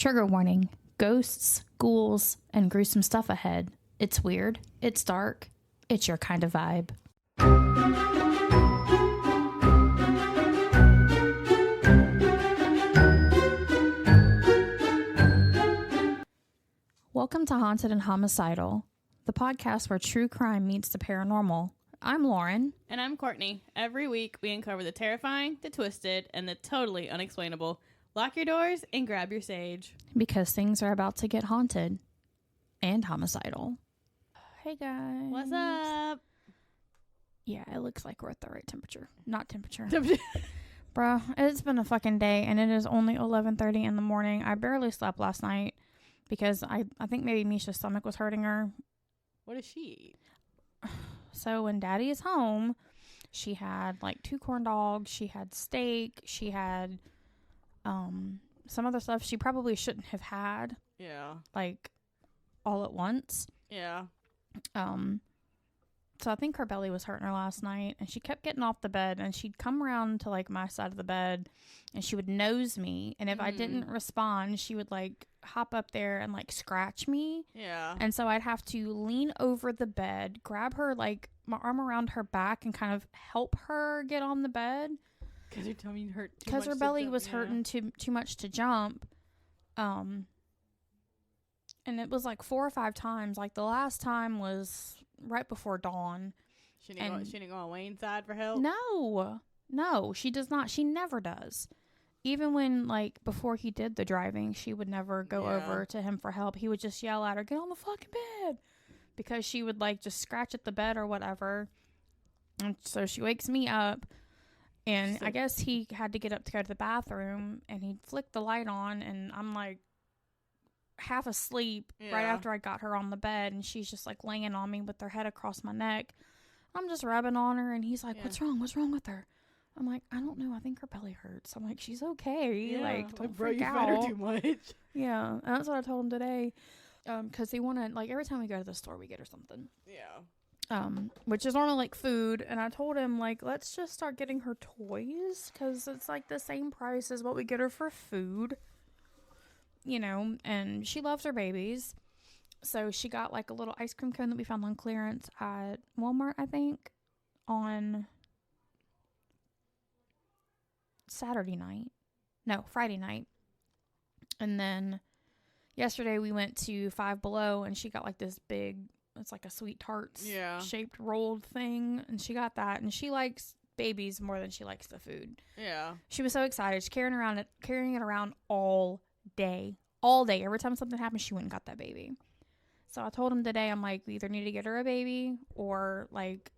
Trigger warning. Ghosts, ghouls, and gruesome stuff ahead. It's weird. It's dark. It's your kind of vibe. Welcome to Haunted and Homicidal, the podcast where true crime meets the paranormal. I'm Lauren. And I'm Courtney. Every week we uncover the terrifying, the twisted, and the totally unexplainable. Lock your doors and grab your sage. Because things are about to get haunted and homicidal. Hey guys. What's up? Yeah, it looks like we're at the right temperature. Not temperature. Bruh, it's been a fucking day and it is only 11:30 in the morning. I barely slept last night because I think maybe Mischa's stomach was hurting her. What does she eat? So when Daddy is home, she had like 2 corn dogs, she had steak, she had some other stuff she probably shouldn't have had. Yeah. Like all at once. Yeah. So I think her belly was hurting her last night and she kept getting off the bed and she'd come around to like my side of the bed and she would nose me, and if I didn't respond, she would like hop up there and like scratch me. Yeah. And so I'd have to lean over the bed, grab her like my arm around her back and kind of help her get on the bed. Because her tummy hurt too much. Because her belly was hurting too much to jump. And it was like 4 or 5 times. Like the last time was right before dawn. She didn't go on Wayne's side for help? No, she does not. She never does. Even when, like, before he did the driving, she would never go over to him for help. He would just yell at her, get on the fucking bed. Because she would, like, just scratch at the bed or whatever. And so she wakes me up. And I guess he had to get up to go to the bathroom. And he flicked the light on. And I'm, like, half asleep right after I got her on the bed. And she's just, like, laying on me with her head across my neck. I'm just rubbing on her. And he's like, what's wrong? What's wrong with her? I'm like, I don't know. I think her belly hurts. I'm like, she's okay. Yeah. Like, don't bro, freak you out. fed her too much. Yeah. And that's what I told him today. Because he wanted, like, every time we go to the store, we get her something. Yeah. Which is normally, like, food. And I told him, like, let's just start getting her toys. Because it's, like, the same price as what we get her for food. You know, and she loves her babies. So she got, like, a little ice cream cone that we found on clearance at Walmart, I think, on Friday night. And then yesterday we went to Five Below and she got like this big, it's like a sweet tarts shaped rolled thing, and she got that, and she likes babies more than she likes the food. Yeah. She was so excited. She's carrying it around all day. Every time something happened, she went and got that baby. So I told him today, I'm like, we either need to get her a baby or like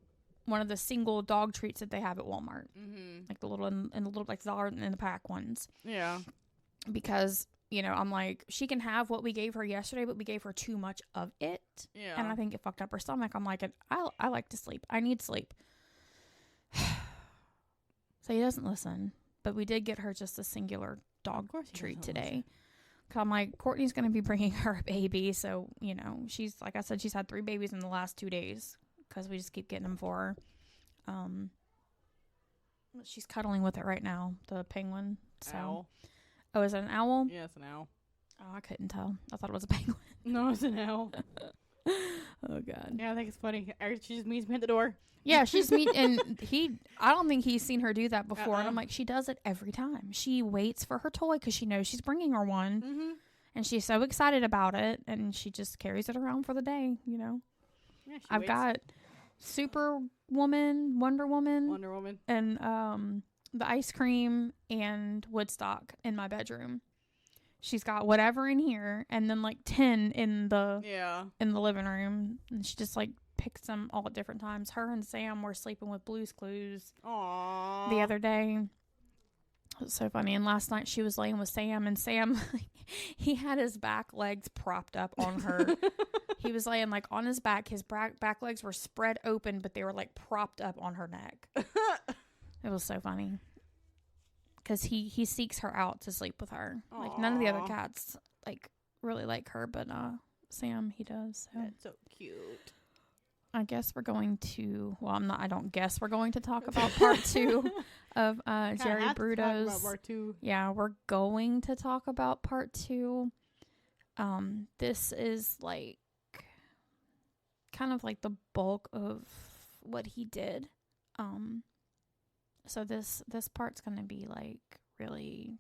one of the single dog treats that they have at Walmart. Mm-hmm. Like the little and the little like $1 in the pack ones. Yeah. Because, you know, I'm like, she can have what we gave her yesterday, but we gave her too much of it. Yeah. And I think it fucked up her stomach. I'm like, I like to sleep. I need sleep. So he doesn't listen. But we did get her just a singular dog treat today. Cause I'm like, Courtney's going to be bringing her a baby. So, you know, she's, like I said, she's had 3 babies in the last 2 days. Because we just keep getting them for her. She's cuddling with it right now, the penguin. So. Owl. Oh, is it an owl? Yeah, it's an owl. Oh, I couldn't tell. I thought it was a penguin. No, it's an owl. Oh, God. Yeah, I think it's funny. She just meets me at the door. Yeah, she's and I don't think he's seen her do that before. And I'm like, she does it every time. She waits for her toy because she knows she's bringing her one. Mm-hmm. And she's so excited about it. And she just carries it around for the day, you know. Yeah, I've got Superwoman, Wonder Woman, and the ice cream and Woodstock in my bedroom. She's got whatever in here, and then like 10 in the living room, and she just like picks them all at different times. Her and Sam were sleeping with Blue's Clues the other day. It was so funny. And last night she was laying with Sam, and Sam, he had his back legs propped up on her. He was laying like on his back. His back legs were spread open, but they were like propped up on her neck. It was so funny. Because he seeks her out to sleep with her. Aww. Like none of the other cats like really like her, but Sam, he does. So. That's so cute. I guess we're going to, I don't guess we're going to talk about part 2 of Jerry Brudos. About part 2. Yeah, we're going to talk about part 2. This is like kind of like the bulk of what he did. So this part's going to be like really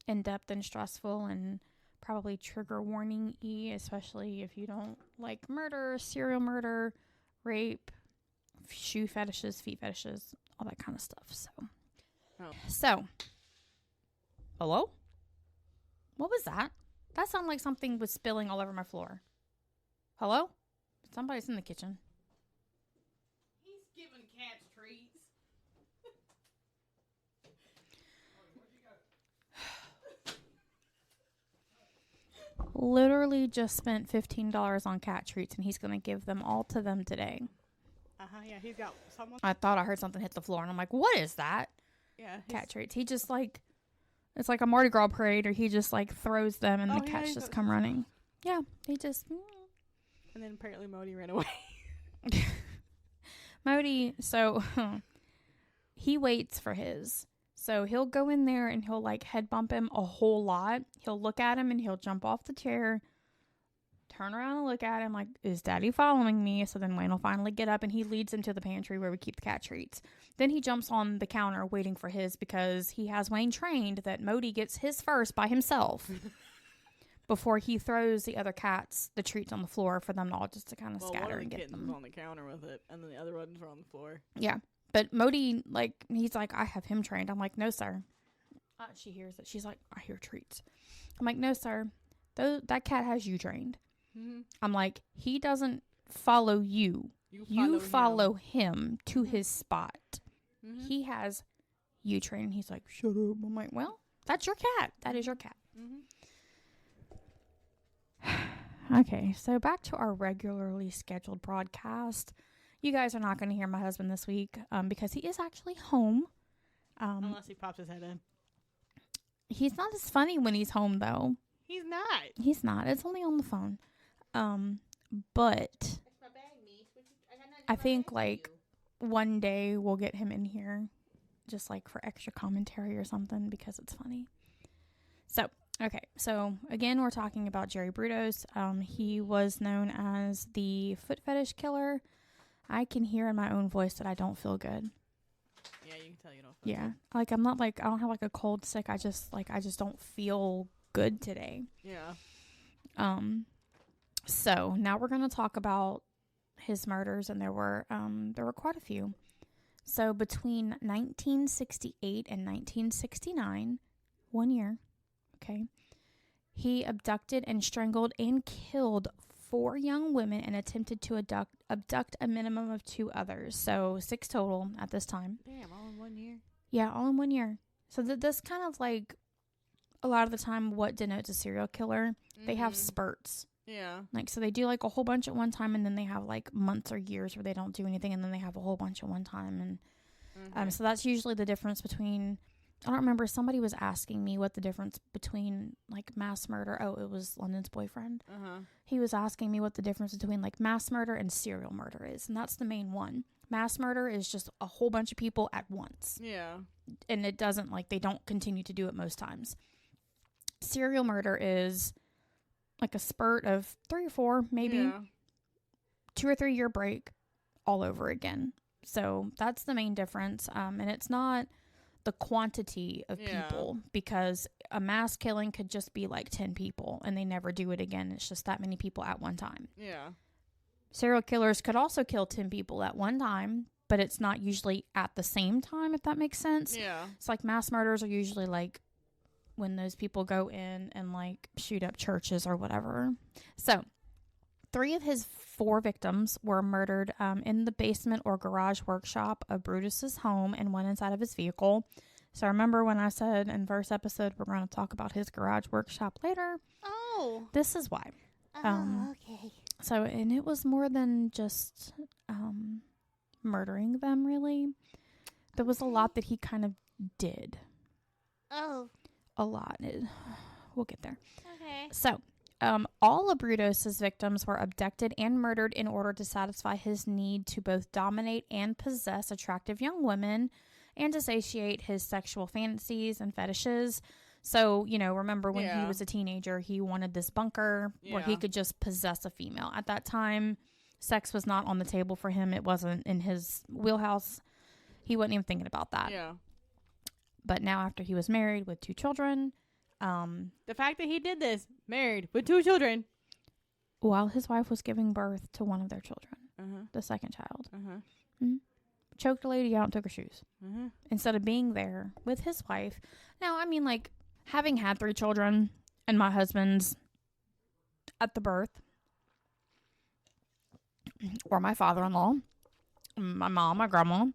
in-depth and stressful and probably trigger warning-y, especially if you don't like murder, serial murder, rape, shoe fetishes, feet fetishes, all that kind of stuff. So, hello? What was that? That sounded like something was spilling all over my floor. Hello? Somebody's in the kitchen. He's giving cats treats. Literally just spent $15 on cat treats, and he's going to give them all to them today. Yeah, he's got someone. I thought I heard something hit the floor, and I'm like, what is that? Yeah. Cat treats. He just like, it's like a Mardi Gras parade, or he just like throws them, and the cats just come running. Yeah, he just. And then apparently Modi ran away. Modi, so he waits for his. So he'll go in there and he'll like head bump him a whole lot. He'll look at him and he'll jump off the chair, turn around and look at him like, is daddy following me? So then Wayne will finally get up and he leads him to the pantry where we keep the cat treats. Then he jumps on the counter waiting for his because he has Wayne trained that Modi gets his first by himself before he throws the other cats the treats on the floor for them all just to kind of scatter and get them. One of the kittens was on the counter with it, and then the other ones were on the floor. Yeah. But Modi, like, he's like, I have him trained. I'm like, no, sir. She hears it. She's like, I hear treats. I'm like, no, sir. That cat has you trained. Mm-hmm. I'm like, he doesn't follow you. You follow him to his spot. Mm-hmm. He has you trained. He's like, shut up. I'm like, well, that's your cat. That is your cat. Mm-hmm. Okay, so back to our regularly scheduled broadcast. You guys are not going to hear my husband this week because he is actually home. Unless he pops his head in. He's not as funny when he's home, though. He's not. He's not. It's only on the phone. But I think, like, one day we'll get him in here just, like, for extra commentary or something because it's funny. So, okay. So, again, we're talking about Jerry Brudos. He was known as the foot fetish killer. I can hear in my own voice that I don't feel good. Yeah, you can tell you don't feel good. Like, I'm not, like, I don't have, like, a cold sick. I just don't feel good today. Yeah. So, now we're going to talk about his murders, and there were quite a few. So, between 1968 and 1969, 1 year, okay, he abducted and strangled and killed 4 young women and attempted to abduct a minimum of 2 others. So 6 total at this time. Damn, all in 1 year? Yeah, all in 1 year. So this kind of like a lot of the time what denotes a serial killer. Mm-hmm. They have spurts. Yeah. Like, so they do like a whole bunch at one time, and then they have like months or years where they don't do anything, and then they have a whole bunch at one time. And so that's usually the difference between, I don't remember, somebody was asking me what the difference between like mass murder. Oh, it was London's boyfriend. He was asking me what the difference between like mass murder and serial murder is. And that's the main one. Mass murder is just a whole bunch of people at once. Yeah. And it doesn't, like, they don't continue to do it most times. Serial murder is like a spurt of 3 or 4, maybe 2 or 3 year break all over again. So that's the main difference. And it's not the quantity of people, because a mass killing could just be like 10 people and they never do it again. It's just that many people at one time. Yeah. Serial killers could also kill 10 people at one time, but it's not usually at the same time, if that makes sense. Yeah. It's like mass murders are usually like when those people go in and like shoot up churches or whatever. So 3 of his 4 victims were murdered in the basement or garage workshop of Brutus's home and 1 inside of his vehicle. So remember when I said in first episode we're going to talk about his garage workshop later? Oh. This is why. Okay. So, and it was more than just murdering them, really. There was a lot that he kind of did. Oh. A lot. We'll get there. Okay. So, all of Brudos' victims were abducted and murdered in order to satisfy his need to both dominate and possess attractive young women and to satiate his sexual fantasies and fetishes. So, remember when he was a teenager, he wanted this bunker where he could just possess a female. At that time, sex was not on the table for him. It wasn't in his wheelhouse. He wasn't even thinking about that. Yeah. But now after he was married with 2 children... the fact that he did this, married with 2 children... while his wife was giving birth to one of their children, the second child. Choked a lady out and took her shoes. Instead of being there with his wife. Now, I mean, like, having had 3 children and my husband's at the birth, or my father-in-law, my mom, my grandma,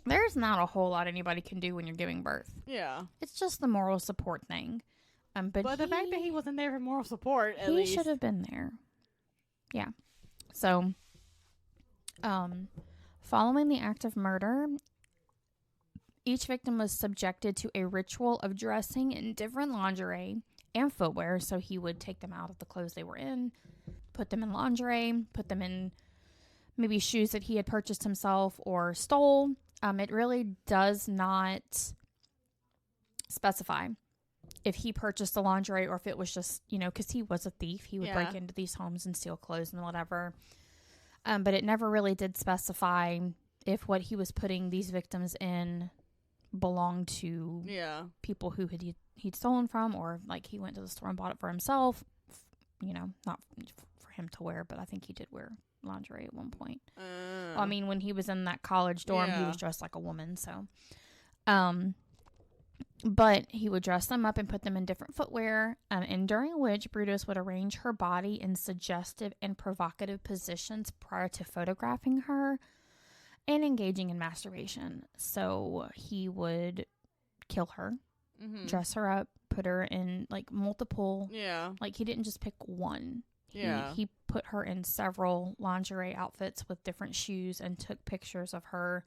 there's not a whole lot anybody can do when you're giving birth. Yeah. It's just the moral support thing. But the fact that he wasn't there for moral support, at least. He should have been there. Yeah. So, following the act of murder, each victim was subjected to a ritual of dressing in different lingerie and footwear. So he would take them out of the clothes they were in, put them in lingerie, put them in maybe shoes that he had purchased himself or stole. It really does not specify if he purchased the lingerie or if it was just, because he was a thief. He would break into these homes and steal clothes and whatever. But it never really did specify if what he was putting these victims in belonged to people who he'd stolen from, or like he went to the store and bought it for himself, not for him to wear, but I think he did wear lingerie at one point. Well, I mean, when he was in that college dorm, he was dressed like a woman, so... But he would dress them up and put them in different footwear, and during which Brudos would arrange her body in suggestive and provocative positions prior to photographing her and engaging in masturbation. So he would kill her, dress her up, put her in like multiple. Yeah. Like he didn't just pick one. He put her in several lingerie outfits with different shoes and took pictures of her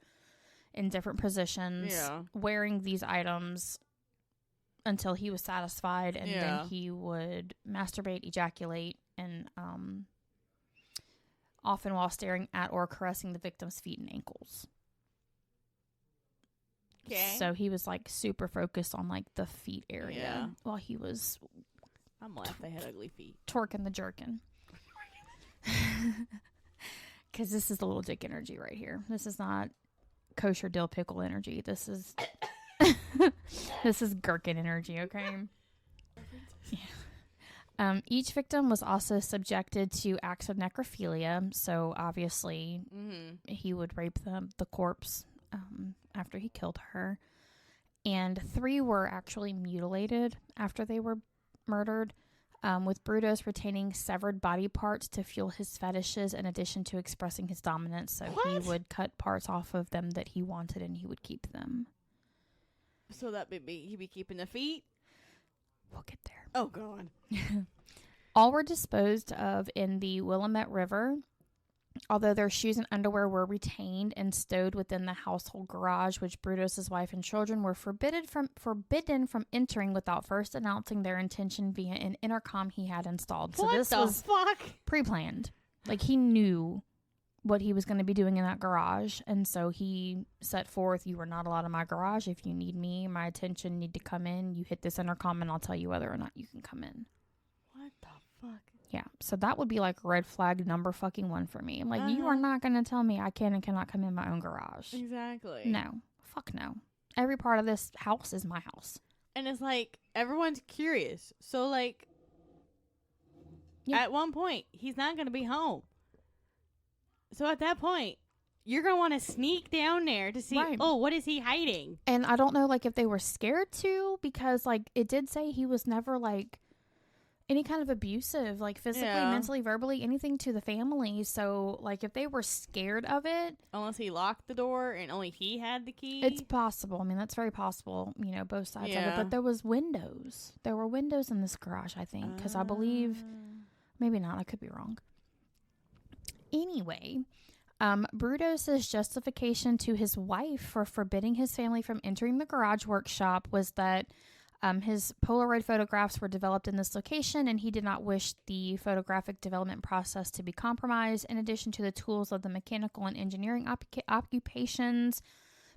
in different positions, wearing these items until he was satisfied, and then he would masturbate, ejaculate, and often while staring at or caressing the victim's feet and ankles. Okay. So he was like super focused on like the feet area while he was... I'm left. They had ugly feet. Twerking the jerkin. Because this is the little dick energy right here. This is not kosher dill pickle energy. This is this is gherkin energy, okay? Yeah. Each victim was also subjected to acts of necrophilia. So obviously he would rape the corpse after he killed her. And 3 were actually mutilated after they were murdered, with Brudos retaining severed body parts to fuel his fetishes in addition to expressing his dominance. So he would cut parts off of them that he wanted and he would keep them. So that would be, he'd be keeping the feet? We'll get there. Oh, God. All were disposed of in the Willamette River, although their shoes and underwear were retained and stowed within the household garage, which Brudos' wife and children were forbidden from entering without first announcing their intention via an intercom he had installed. So this was pre-planned. Like, he knew what he was going to be doing in that garage, and so he set forth, you are not allowed in my garage. If you need me, my attention need to come in, you hit this intercom and I'll tell you whether or not you can come in. What the fuck? Yeah, so that would be like red flag number fucking 1 for me. I'm like, you are not going to tell me I can and cannot come in my own garage. Exactly. No. Fuck no. Every part of this house is my house. And it's like, everyone's curious. So, like, at one point, he's not going to be home. So at that point, you're going to want to sneak down there to see, what is he hiding? And I don't know, like, if they were scared to, because, like, it did say he was never, like, any kind of abusive, like physically, mentally, verbally, anything to the family. So, like, if they were scared of it. Unless he locked the door and only he had the key. It's possible. I mean, that's very possible, both sides of it. But there was windows. There were windows in this garage, I think. Because I believe, maybe not, I could be wrong. Anyway, Brudos' justification to his wife for forbidding his family from entering the garage workshop was that his Polaroid photographs were developed in this location, and he did not wish the photographic development process to be compromised. In addition to the tools of the mechanical and engineering occupations,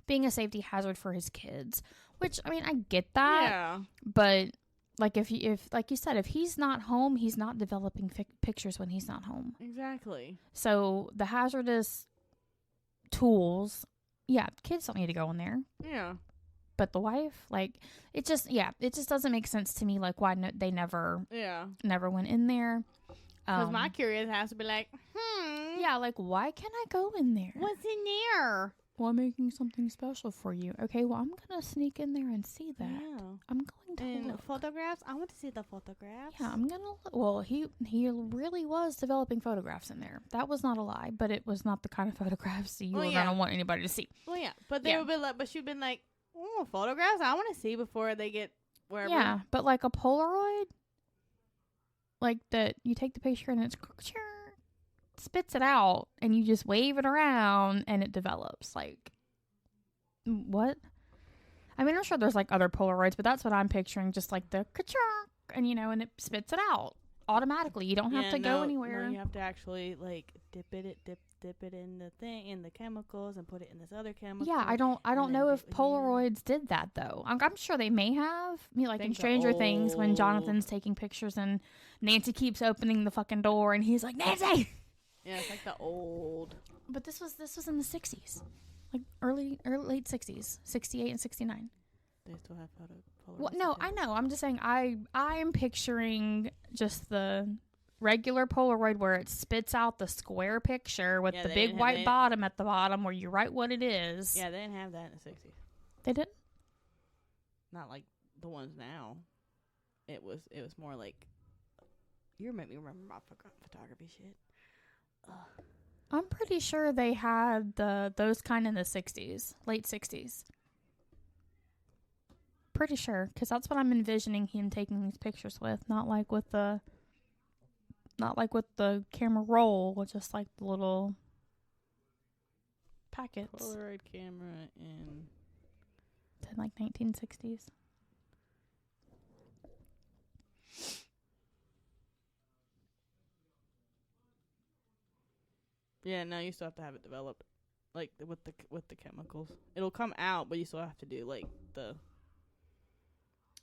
being a safety hazard for his kids, which, I mean, I get that. Yeah. But, like, if like you said, if he's not home, he's not developing pictures when he's not home. Exactly. So, the hazardous tools, yeah, kids don't need to go in there. Yeah. But the wife, like, it just doesn't make sense to me, like, why they never went in there. Because my curious has to be like, yeah, like, why can't I go in there? What's in there? Well, I'm making something special for you. Okay, well, I'm going to sneak in there and see that. Yeah. I'm going to look. Photographs? I want to see the photographs. Yeah, I'm going to look. Well, he really was developing photographs in there. That was not a lie, but it was not the kind of photographs that you were going to want anybody to see. Well, yeah, but they would be like, but she'd been like, oh, photographs? I want to see before they get wherever. Yeah, but like a Polaroid, like that you take the picture and it's spits it out and you just wave it around and it develops. Like, what? I mean, I'm sure there's like other Polaroids, but that's what I'm picturing. Just like the and and it spits it out automatically. You don't have to go anywhere. No, you have to actually like dip it in the thing, in the chemicals, and put it in this other chemical. Yeah, I don't know if Polaroids did that though. I'm sure they may have. I mean, like in Stranger Things, when Jonathan's taking pictures and Nancy keeps opening the fucking door, and he's like, Nancy. Yeah, it's like the old. But this was in the 60s, like early late 60s, 68 and 69. They still have Polaroids. Well, no, I know. I'm just saying I'm picturing just the regular Polaroid where it spits out the square picture with the big white bottom at the bottom where you write what it is. Yeah, they didn't have that in the 60s. They didn't? Not like the ones now. It was more like, you make me remember my photography shit. I'm pretty sure they had those kind in the 60s, late 60s. Pretty sure, because that's what I'm envisioning him taking these pictures with, not like with the camera roll, just like the little packets. Polaroid camera in like 1960s. Yeah, no, you still have to have it developed, like with the chemicals. It'll come out, but you still have to do like the.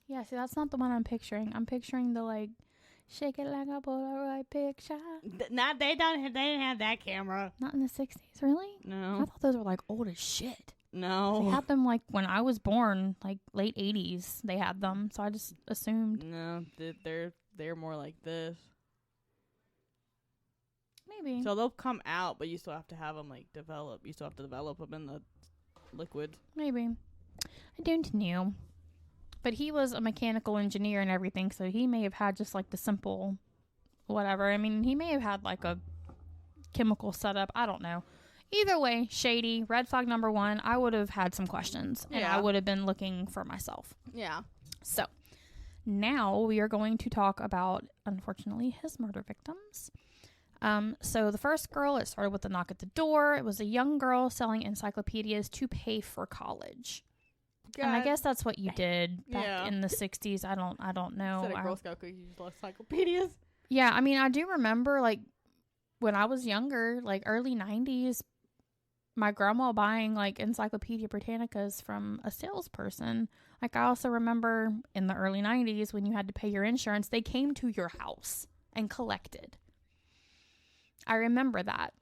Yeah, see, that's not the one I'm picturing. I'm picturing the like, shake it like a Polaroid picture. They didn't have that camera. Not in the 60s, really? No. I thought those were like old as shit. No. They had them like when I was born, like late 80s. They had them, so I just assumed. No, they're more like this. Maybe. So they'll come out, but you still have to have them like develop. You still have to develop them in the liquid. Maybe. I don't know. But he was a mechanical engineer and everything, so he may have had just like the simple whatever. I mean, he may have had like a chemical setup. I don't know. Either way, shady. Red flag number 1. I would have had some questions, and I would have been looking for myself. Yeah. So now we are going to talk about, unfortunately, his murder victims. So the first girl, it started with a knock at the door. It was a young girl selling encyclopedias to pay for college. God. And I guess that's what you did back in the 60s. I don't know. Instead of Girl Scout cookies, you just lost encyclopedias. Yeah, I mean, I do remember, like, when I was younger, like, early 90s, my grandma buying, like, Encyclopedia Britannicas from a salesperson. Like, I also remember in the early 90s when you had to pay your insurance, they came to your house and collected. I remember that.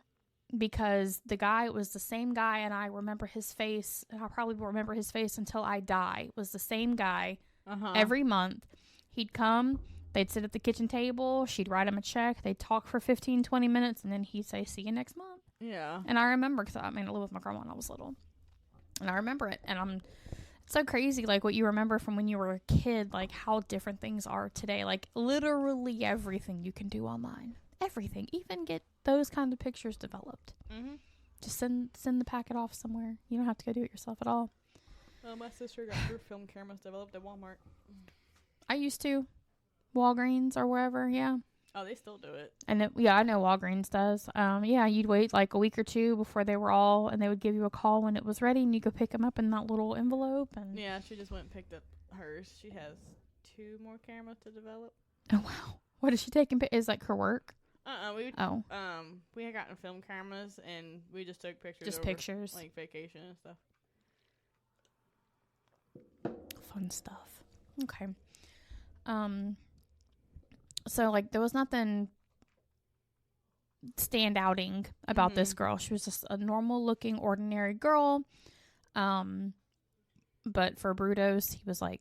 Because the guy was the same guy, and I remember his face, and I'll probably remember his face until I die. It was the same guy every month. He'd come, they'd sit at the kitchen table, she'd write him a check, they'd talk for 15, 20 minutes, and then he'd say, see you next month. Yeah. And I remember, because I lived with my grandma when I was little. And I remember it, and it's so crazy, like, what you remember from when you were a kid, like, how different things are today. Like, literally everything you can do online. Everything. Even get those kind of pictures developed. Mm-hmm. Just send the packet off somewhere. You don't have to go do it yourself at all. My sister got her film cameras developed at Walmart. I used to. Walgreens or wherever, yeah. Oh, they still do it. And I know Walgreens does. Yeah, you'd wait like a week or two before they were all, and they would give you a call when it was ready, and you could pick them up in that little envelope. And yeah, she just went and picked up hers. She has 2 more cameras to develop. Oh, wow. What is she taking? Is like her work? We had gotten film cameras, and we just took pictures. Just pictures, like vacation and stuff. Fun stuff. Okay. So, like, there was nothing standouting about this girl. She was just a normal-looking, ordinary girl. But for Brudos, he was like,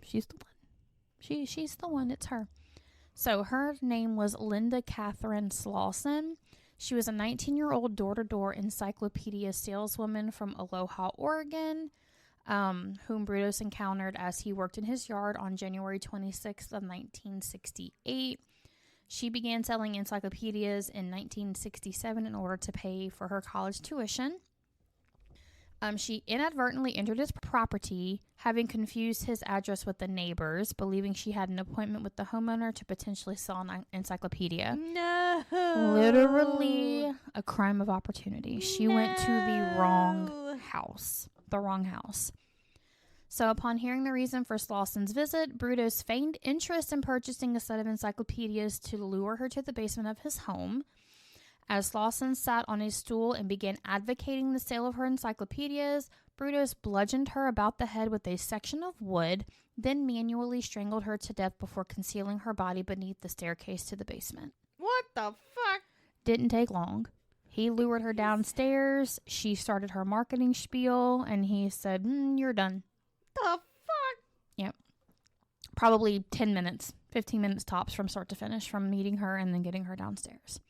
she's the one. She's the one. It's her. So, her name was Linda Catherine Slauson. She was a 19-year-old door-to-door encyclopedia saleswoman from Aloha, Oregon, whom Brudos encountered as he worked in his yard on January 26th of 1968. She began selling encyclopedias in 1967 in order to pay for her college tuition. She inadvertently entered his property, having confused his address with the neighbors, believing she had an appointment with the homeowner to potentially sell an encyclopedia. No. Literally a crime of opportunity. She went to the wrong house. So upon hearing the reason for Slauson's visit, Brudos feigned interest in purchasing a set of encyclopedias to lure her to the basement of his home. As Slauson sat on a stool and began advocating the sale of her encyclopedias, Brudos bludgeoned her about the head with a section of wood, then manually strangled her to death before concealing her body beneath the staircase to the basement. What the fuck? Didn't take long. He lured her downstairs. She started her marketing spiel, and he said, you're done. The fuck? Yep. Probably 10 minutes, 15 minutes tops from start to finish, from meeting her and then getting her downstairs.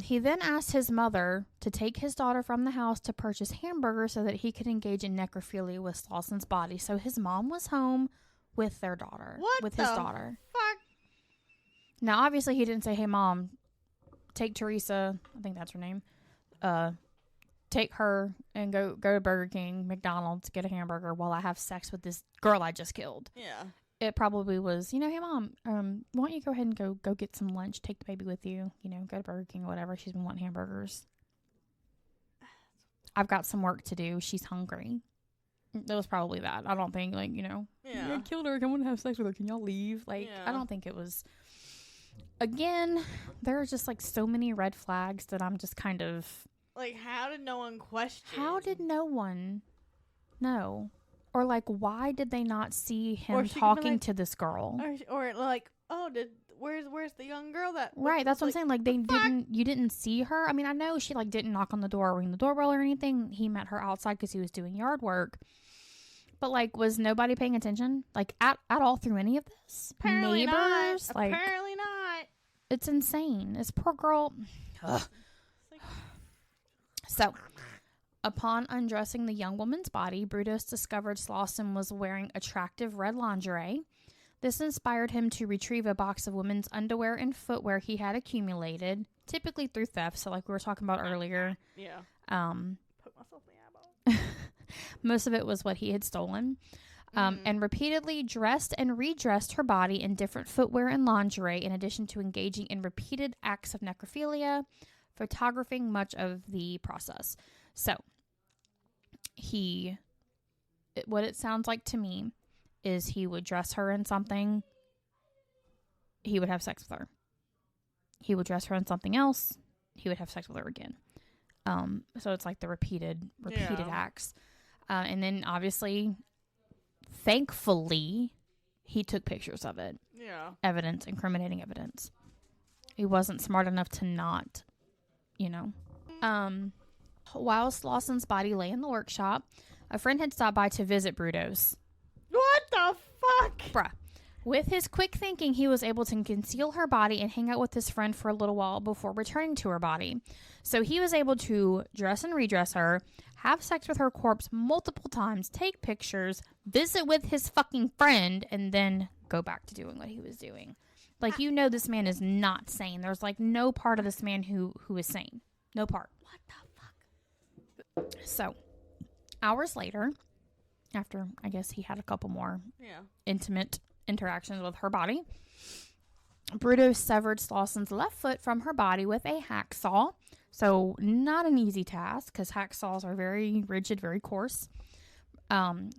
He then asked his mother to take his daughter from the house to purchase hamburgers so that he could engage in necrophilia with Slauson's body. So his mom was home with their daughter. With his daughter. Fuck? Now, obviously, he didn't say, hey, Mom, take Teresa, I think that's her name, take her and go to Burger King, McDonald's, get a hamburger while I have sex with this girl I just killed. Yeah. It probably was, hey, Mom, why don't you go ahead and go get some lunch, take the baby with you, go to Burger King or whatever. She's been wanting hamburgers. I've got some work to do. She's hungry. That was probably that. I don't think, Yeah. I killed her. I want to have sex with her. Can y'all leave? I don't think it was. Again, there are just, so many red flags that I'm just kind of. How did no one question? How did no one know? Or, why did they not see him talking to this girl? Or where's the young girl that... Right, that's what I'm saying. You didn't see her? I mean, I know she, didn't knock on the door or ring the doorbell or anything. He met her outside because he was doing yard work. But, was nobody paying attention? At all through any of this? Apparently Neighbors? not. Apparently not. It's insane. This poor girl... So... Upon undressing the young woman's body, Brudos discovered Slauson was wearing attractive red lingerie. This inspired him to retrieve a box of women's underwear and footwear he had accumulated, typically through theft, so we were talking about earlier. Yeah. Put myself in the eyeball. Most of it was what he had stolen. And repeatedly dressed and redressed her body in different footwear and lingerie, in addition to engaging in repeated acts of necrophilia, photographing much of the process. So, what it sounds like to me is he would dress her in something, he would have sex with her. He would dress her in something else, he would have sex with her again. So it's the repeated acts. And then obviously, thankfully, he took pictures of it. Yeah. Evidence, incriminating evidence. He wasn't smart enough to not, While Slauson's body lay in the workshop, a friend had stopped by to visit Brudos. What the fuck? Bruh. With his quick thinking, he was able to conceal her body and hang out with his friend for a little while before returning to her body. So he was able to dress and redress her, have sex with her corpse multiple times, take pictures, visit with his fucking friend, and then go back to doing what he was doing. This man is not sane. There's no part of this man who is sane. No part. What the fuck? So, hours later, after I guess he had a couple more intimate interactions with her body, Brudos severed Slauson's left foot from her body with a hacksaw. So, not an easy task because hacksaws are very rigid, very coarse.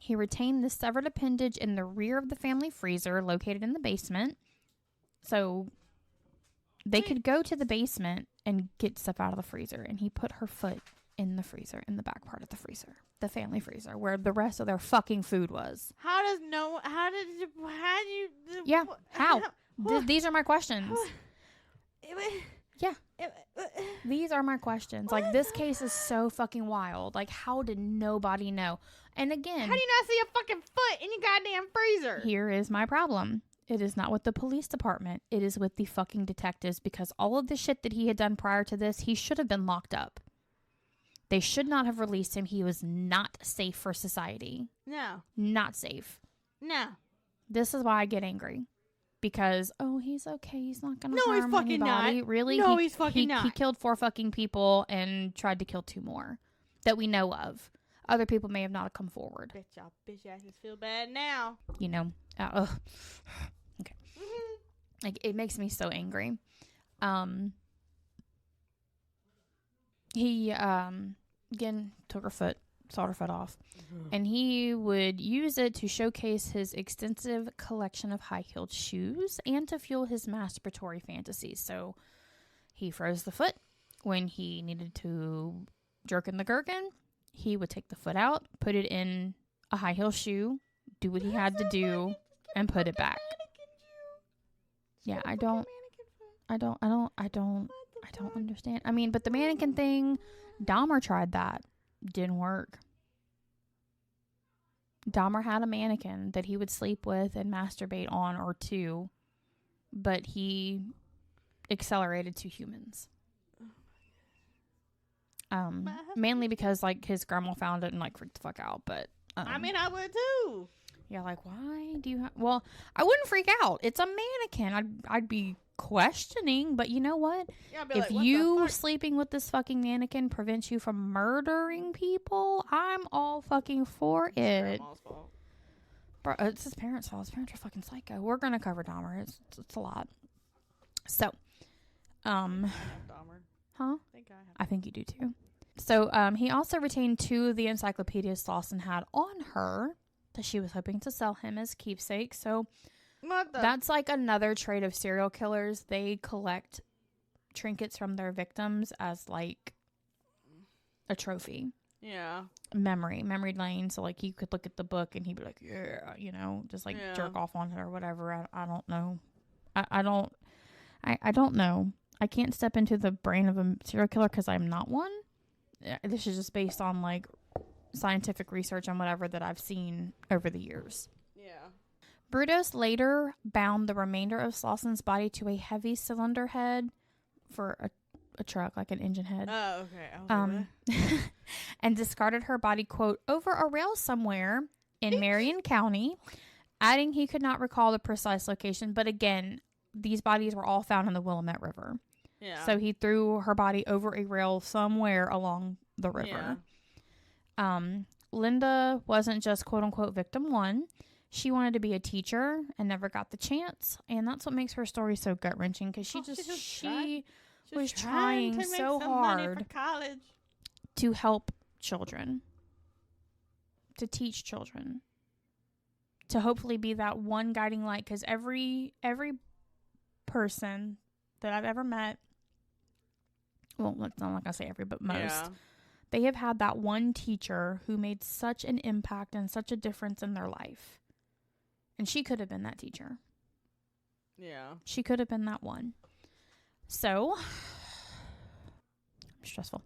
He retained the severed appendage in the rear of the family freezer located in the basement. So, they could go to the basement and get stuff out of the freezer, and he put her foot in the freezer, in the back part of the freezer, the family freezer, where the rest of their fucking food was. How do you? Yeah, how? These are my questions. Yeah. These are my questions. Like, this case is so fucking wild. Like, how did nobody know? And again, how do you not see a fucking foot in your goddamn freezer? Here is my problem. It is not with the police department. It is with the fucking detectives, because all of the shit that he had done prior to this, he should have been locked up. They should not have released him. He was not safe for society. No. Not safe. No. This is why I get angry. Because, he's okay. He's not going to harm he's fucking anybody. not. Really? No, he's fucking not. He killed 4 fucking people and tried to kill 2 more that we know of. Other people may have not come forward. Bet y'all bitch asses feel bad now. You know. Okay. Like, it makes me so angry. He, again, took her foot. Sawed her foot off, and he would use it to showcase his extensive collection of high-heeled shoes and to fuel his masturbatory fantasies. So he froze the foot. When he needed to jerk in the gherkin, he would take the foot out, put it in a high-heel shoe, do what he had to do, and put it back. Yeah, I don't understand. I mean, but the mannequin thing, Dahmer tried that. Didn't work. Dahmer had a mannequin that he would sleep with and masturbate on or to, but he accelerated to humans. Mainly because, like, his grandma found it and, like, freaked the fuck out, but... I mean, I would too. Yeah, like, why do you have... Well, I wouldn't freak out. It's a mannequin. I'd be questioning, but you know what? Yeah, if like, you sleeping with this fucking mannequin prevents you from murdering people, I'm all fucking for it. Bro, it's his parents' fault. His parents are fucking psycho. We're gonna cover Dahmer. It's a lot. So, Dahmer. Huh? I think you do too. So, he also retained 2 of the encyclopedias Slauson had on her that she was hoping to sell him as keepsakes. So, that's like another trait of serial killers. They collect trinkets from their victims as like a trophy. Yeah. Memory lane. So like, you could look at the book and he'd be like, yeah, you know, just like jerk off on it or whatever. I don't know. I don't know. I can't step into the brain of a serial killer because I'm not one. This is just based on like scientific research and whatever that I've seen over the years. Yeah. Brudos later bound the remainder of Slauson's body to a heavy cylinder head for a truck, like an engine head. Oh, okay. And discarded her body, quote, over a rail somewhere in Marion County, adding he could not recall the precise location. But again, these bodies were all found in the Willamette River. Yeah. So he threw her body over a rail somewhere along the river. Yeah. Linda wasn't just, quote unquote, victim 1. She wanted to be a teacher and never got the chance. And that's what makes her story so gut-wrenching, because she was trying so hard to help children, to teach children, to hopefully be that one guiding light. Because every person that I've ever met, well, I'm not going to say every, but most, they have had that one teacher who made such an impact and such a difference in their life. And she could have been that teacher. Yeah. She could have been that one. So, stressful.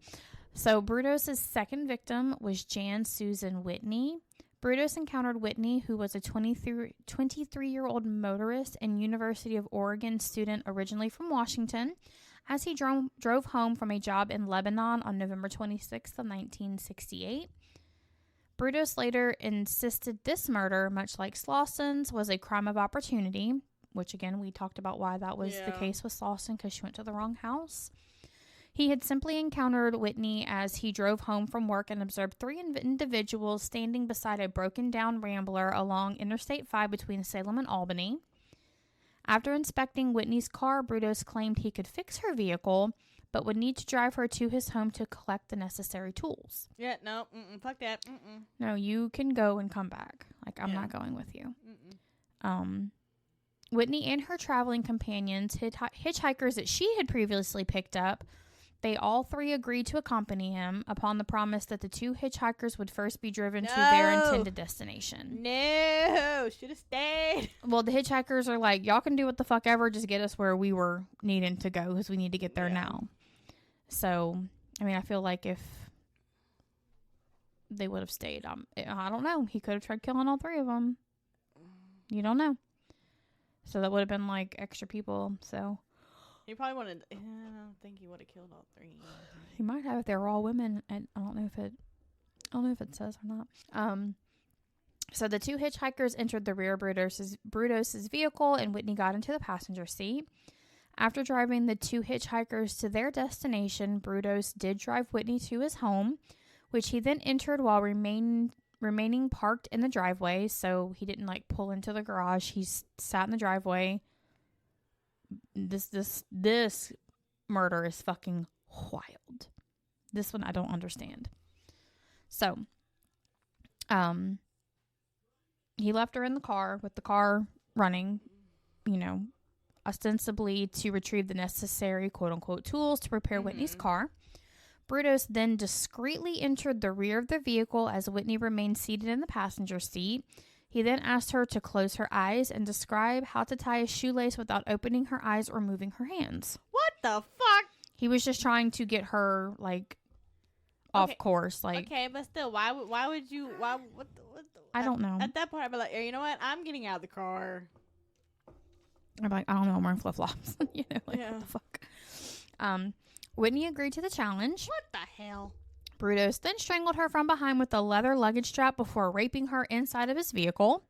So, Brudos' second victim was Jan Susan Whitney. Brudos encountered Whitney, who was a 23-year-old motorist and University of Oregon student originally from Washington, as he drove home from a job in Lebanon on November 26th of 1968. Brudos later insisted this murder, much like Slauson's, was a crime of opportunity, which again, we talked about why that was the case with Slauson, because she went to the wrong house. He had simply encountered Whitney as he drove home from work and observed 3 individuals standing beside a broken-down Rambler along Interstate 5 between Salem and Albany. After inspecting Whitney's car, Brudos claimed he could fix her vehicle, but would need to drive her to his home to collect the necessary tools. Yeah, no, fuck that. No, you can go and come back. Like, I'm not going with you. Whitney and her traveling companions, hitchhikers that she had previously picked up, They all three agreed to accompany him upon the promise that the two hitchhikers would first be driven to their intended destination. No, should have stayed. Well, the hitchhikers are like, y'all can do what the fuck ever, just get us where we were needing to go because we need to get there now. So, I mean, I feel like if they would have stayed, I don't know. He could have tried killing all three of them. You don't know. So that would have been like extra people. So he probably wanted. I don't think he would have killed all three. He might have if they were all women. I don't know if it says or not. So the two hitchhikers entered the rear Brudos' vehicle, and Whitney got into the passenger seat. After driving the two hitchhikers to their destination, Brudos did drive Whitney to his home, which he then entered while remaining parked in the driveway. So he didn't like pull into the garage. He sat in the driveway. This murder is fucking wild. This one I don't understand. So, he left her in the car with the car running, ostensibly to retrieve the necessary quote-unquote tools to repair Whitney's car. Brudos then discreetly entered the rear of the vehicle as Whitney remained seated in the passenger seat. He then asked her to close her eyes and describe how to tie a shoelace without opening her eyes or moving her hands. What the fuck? He was just trying to get her, off course. Okay, but still, why would you, what the, I don't know. At that point, I'd be like, you know what? I'm getting out of the car. I'm like, I don't know, I'm wearing flip-flops. What the fuck? Whitney agreed to the challenge. What the hell? Brudos then strangled her from behind with a leather luggage strap before raping her inside of his vehicle.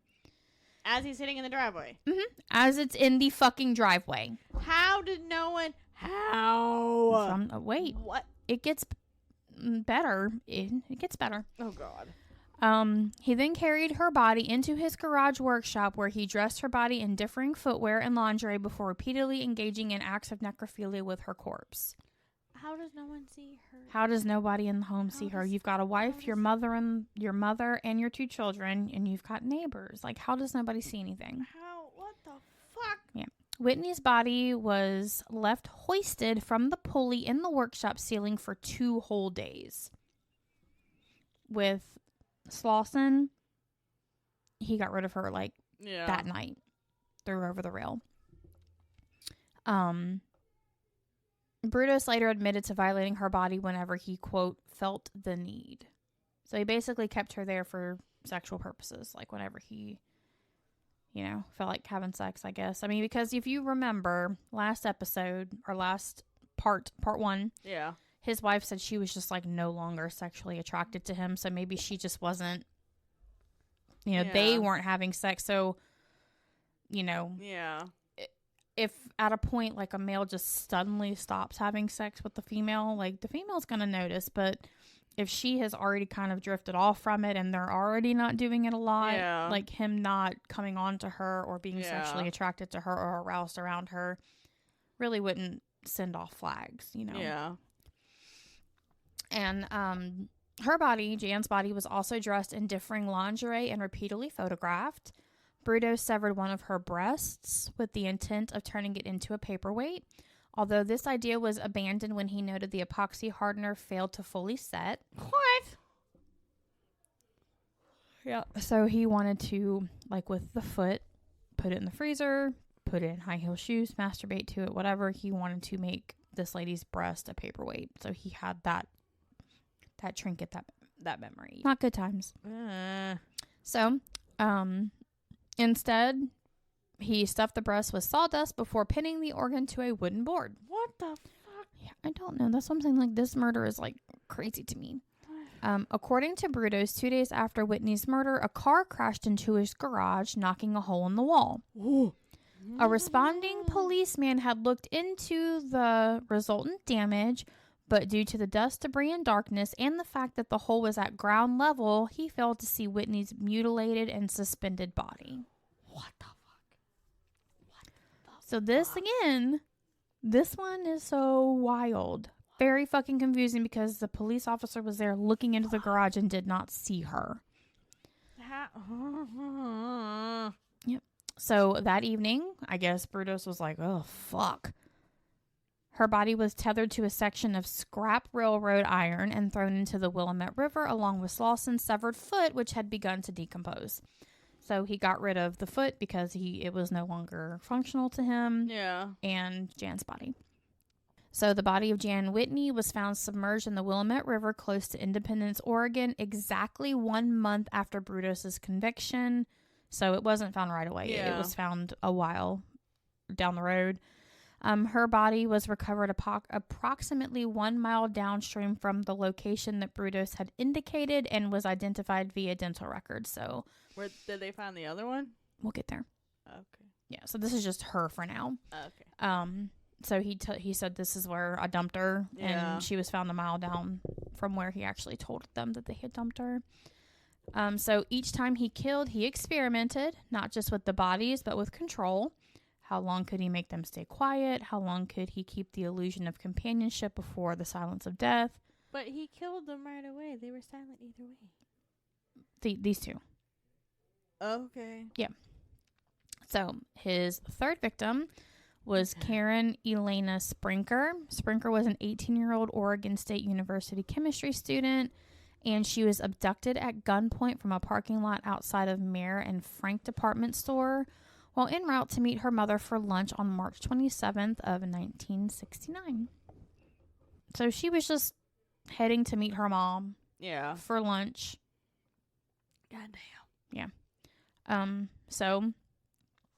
As he's sitting in the driveway? Mm-hmm. As it's in the fucking driveway. How did no one... How? Wait. What? It gets better. It gets better. Oh, God. He then carried her body into his garage workshop where he dressed her body in differing footwear and lingerie before repeatedly engaging in acts of necrophilia with her corpse. How does no one see her? How does nobody in the home see her? You've got a wife, your mother, and your two children, and you've got neighbors. Like, how does nobody see anything? How? What the fuck? Yeah. Whitney's body was left hoisted from the pulley in the workshop ceiling for 2 whole days. With Slauson, he got rid of her that night. Threw her over the rail. Brudos later admitted to violating her body whenever he, quote, felt the need. So he basically kept her there for sexual purposes, whenever he, felt like having sex, I guess. I mean, because if you remember last episode, or last part 1, his wife said she was just, no longer sexually attracted to him, so maybe she just wasn't, they weren't having sex, so, if at a point a male just suddenly stops having sex with the female, the female's gonna notice. But if she has already kind of drifted off from it and they're already not doing it a lot, him not coming on to her or being sexually attracted to her or aroused around her, really wouldn't send off flags, And her body, Jan's body, was also dressed in differing lingerie and repeatedly photographed. Brudos severed one of her breasts with the intent of turning it into a paperweight, although this idea was abandoned when he noted the epoxy hardener failed to fully set. What? Yeah. So he wanted to, with the foot, put it in the freezer, put it in high heel shoes, masturbate to it, whatever. He wanted to make this lady's breast a paperweight. So he had that trinket, that memory. Not good times. So, instead, he stuffed the breast with sawdust before pinning the organ to a wooden board. What the fuck? Yeah, I don't know. That's something this murder is crazy to me. According to Brudos, 2 days after Whitney's murder, a car crashed into his garage, knocking a hole in the wall. Ooh. A responding policeman had looked into the resultant damage, but due to the dust, debris, and darkness, and the fact that the hole was at ground level, he failed to see Whitney's mutilated and suspended body. What the fuck? So this one is so wild. Very fucking confusing because the police officer was there looking into the garage and did not see her. Yep. So that evening, I guess Brudos was like, oh, fuck. Her body was tethered to a section of scrap railroad iron and thrown into the Willamette River along with Slausen's severed foot, which had begun to decompose. So he got rid of the foot because it was no longer functional to him. Yeah. And Jan's body. So the body of Jan Whitney was found submerged in the Willamette River close to Independence, Oregon, exactly 1 month after Brudos' conviction. So it wasn't found right away. Yeah. It was found a while down the road. Her body was recovered approximately 1 mile downstream from the location that Brudos had indicated and was identified via dental records. So, where did they find the other one? We'll get there. Okay. Yeah. So this is just her for now. Okay. So he said this is where I dumped her, and she was found a mile down from where he actually told them that they had dumped her. So each time he killed, he experimented not just with the bodies but with control. How long could he make them stay quiet? How long could he keep the illusion of companionship before the silence of death? But he killed them right away. They were silent either way. These two. Okay. Yeah. So his third victim was Karen Elena Sprinker. Sprinker was an 18-year-old Oregon State University chemistry student, and she was abducted at gunpoint from a parking lot outside of Mare and Frank department store while en route to meet her mother for lunch on March 27th of 1969. So she was just heading to meet her mom. Yeah. For lunch. Goddamn. Yeah. So,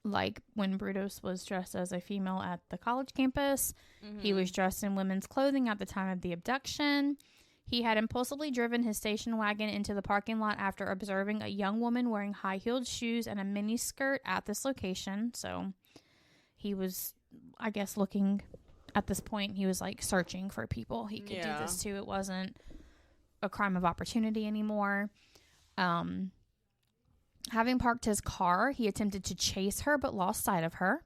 like when Brudos was dressed as a female at the college campus, he was dressed in women's clothing at the time of the abduction. He had impulsively driven his station wagon into the parking lot after observing a young woman wearing high-heeled shoes and a mini skirt at this location. So he was, I guess, looking at this point, he was like searching for people he could do this to. It wasn't a crime of opportunity anymore. Having parked his car, he attempted to chase her but lost sight of her.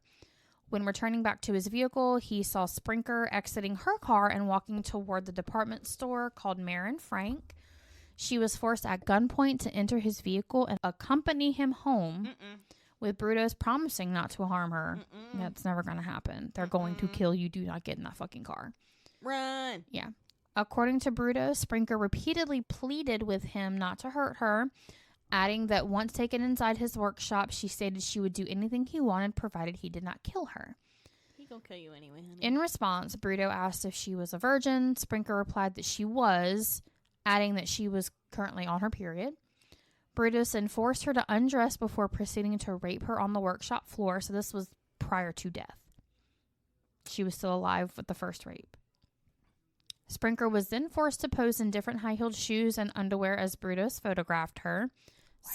When returning back to his vehicle, he saw Sprinker exiting her car and walking toward the department store called Mare and Frank. She was forced at gunpoint to enter his vehicle and accompany him home, with Brudos promising not to harm her. That's never going to happen. They're going to kill you. Do not get in that fucking car. Run. Yeah. According to Brudos, Sprinker repeatedly pleaded with him not to hurt her, adding that once taken inside his workshop, she stated she would do anything he wanted provided he did not kill her. He gonna kill you anyway, honey. In response, Brudo asked if she was a virgin. Sprinker replied that she was, adding that she was currently on her period. Brudos then forced her to undress before proceeding to rape her on the workshop floor, so this was prior to death. She was still alive with the first rape. Sprinker was then forced to pose in different high-heeled shoes and underwear as Brudos photographed her.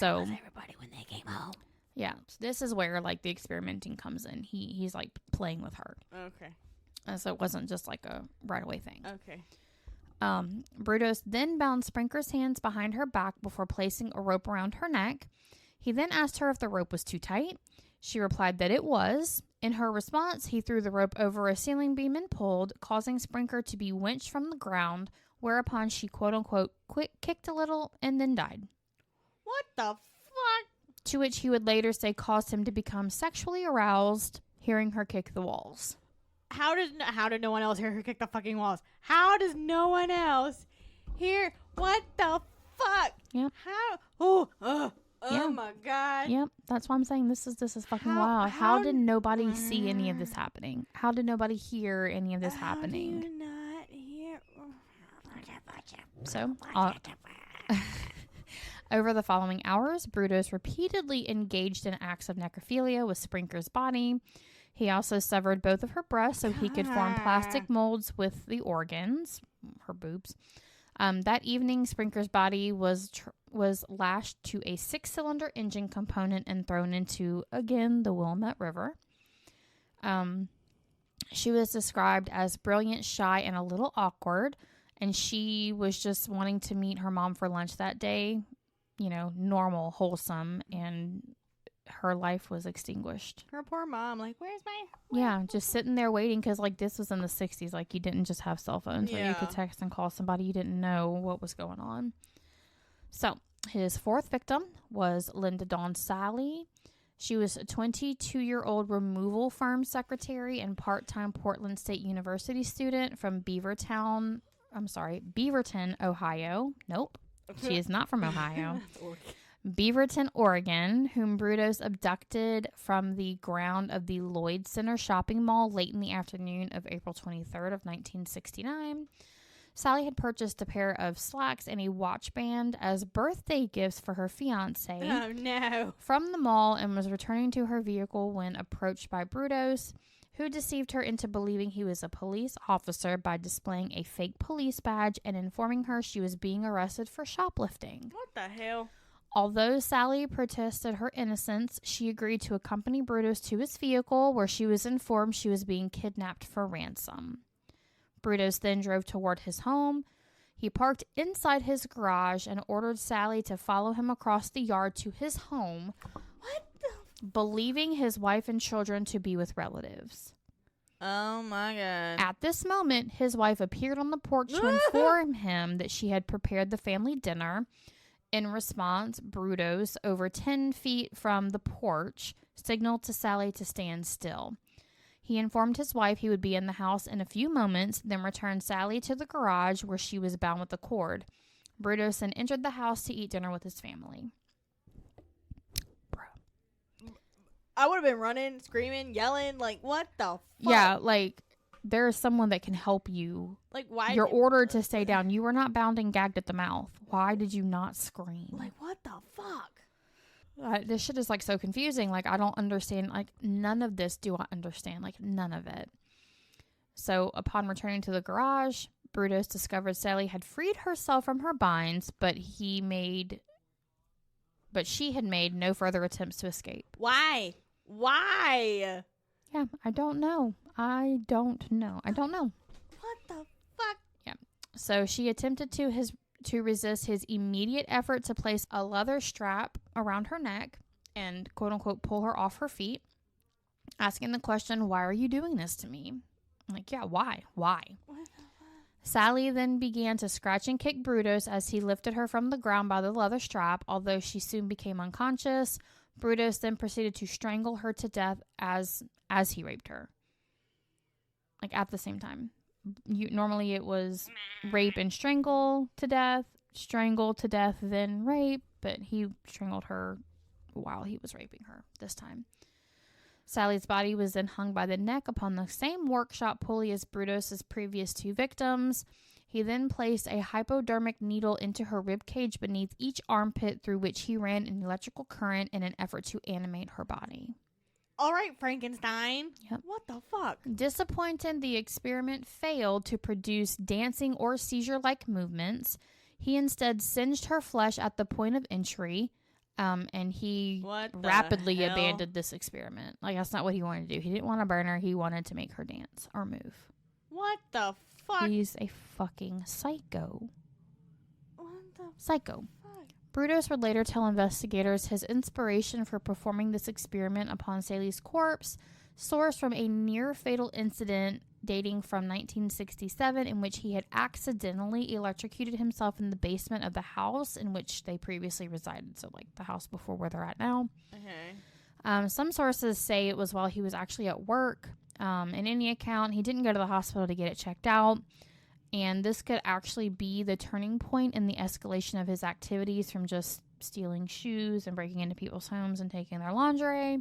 Where was everybody when they came home? Yeah, so this is where like the experimenting comes in. He's like playing with her. Okay. So it wasn't just like a right away thing. Okay. Brudos then bound Sprinker's hands behind her back before placing a rope around her neck. He then asked her if the rope was too tight. She replied that it was. In her response, he threw the rope over a ceiling beam and pulled, causing Sprinker to be winched from the ground, whereupon she quote-unquote kicked a little and then died. What the fuck? To which he would later say caused him to become sexually aroused, hearing her kick the walls. How did no one else hear her kick the fucking walls? How does no one else hear? What the fuck? Yep. How? Oh my god. Yep. That's why I'm saying this is fucking wild. How did nobody see any of this happening? How did nobody hear any of this happening? Do you not hear? So, over the following hours, Brudos repeatedly engaged in acts of necrophilia with Sprinker's body. He also severed both of her breasts so he could form plastic molds with the organs, her boobs. That evening, Sprinker's body was lashed to a 6-cylinder engine component and thrown into, again, the Willamette River. She was described as brilliant, shy, and a little awkward, and she was just wanting to meet her mom for lunch that day. You know, normal, wholesome, and her life was extinguished. Her poor mom, like, where's my... Yeah, just sitting there waiting, because, like, this was in the 60s. Like, you didn't just have cell phones where you could text and call somebody. You didn't know what was going on. So, his fourth victim was Linda Dawn Sally. She was a 22-year-old removal firm secretary and part-time Portland State University student from Beaverton, Ohio. Nope, she is not from Ohio. Beaverton, Oregon, whom Brudos abducted from the ground of the Lloyd Center shopping mall late in the afternoon of April 23rd of 1969. Sally had purchased a pair of slacks and a watch band as birthday gifts for her fiancé. Oh, no. From the mall and was returning to her vehicle when approached by Brudos, who deceived her into believing he was a police officer by displaying a fake police badge and informing her she was being arrested for shoplifting. What the hell? Although Sally protested her innocence, she agreed to accompany Brudos to his vehicle, where she was informed she was being kidnapped for ransom. Brudos then drove toward his home. He parked inside his garage and ordered Sally to follow him across the yard to his home, believing his wife and children to be with relatives. Oh, my God. At this moment, his wife appeared on the porch to inform him that she had prepared the family dinner. In response, Brudos, over 10 feet from the porch, signaled to Sally to stand still. He informed his wife he would be in the house in a few moments, then returned Sally to the garage where she was bound with a cord. Brudos then entered the house to eat dinner with his family. Bro. I would have been running, screaming, yelling, like, what the fuck? Yeah, like, there is someone that can help you. Like, why? You're ordered to stay down. You were not bound and gagged at the mouth. Why did you not scream? Like, what the fuck? This shit is, like, so confusing. Like, I don't understand. Like, none of this do I understand. Like, none of it. So, upon returning to the garage, Brudos discovered Sally had freed herself from her binds, but she had made no further attempts to escape. Why? Why? Yeah, I don't know. What the fuck? Yeah. So, she attempted to resist his immediate effort to place a leather strap around her neck and quote-unquote pull her off her feet, asking the question, why are you doing this to me? I'm like, yeah, why? Sally then began to scratch and kick Brudos as he lifted her from the ground by the leather strap, although she soon became unconscious. Brudos then proceeded to strangle her to death as he raped her. Like, at the same time. Normally it was rape and strangle to death, then rape, but he strangled her while he was raping her this time. Sally's body was then hung by the neck upon the same workshop pulley as Brudos' previous two victims. He then placed a hypodermic needle into her rib cage beneath each armpit, through which he ran an electrical current in an effort to animate her body. All right, Frankenstein. Yep. What the fuck? Disappointed the experiment failed to produce dancing or seizure-like movements, he instead singed her flesh at the point of entry, and he rapidly abandoned this experiment. Like, that's not what he wanted to do. He didn't want to burn her. He wanted to make her dance or move. What the fuck? He's a fucking psycho. What the psycho. Brudos would later tell investigators his inspiration for performing this experiment upon Sally's corpse sourced from a near-fatal incident dating from 1967 in which he had accidentally electrocuted himself in the basement of the house in which they previously resided. So, like, the house before where they're at now. Okay. Some sources say it was while he was actually at work. In any account, he didn't go to the hospital to get it checked out. And this could actually be the turning point in the escalation of his activities from just stealing shoes and breaking into people's homes and taking their lingerie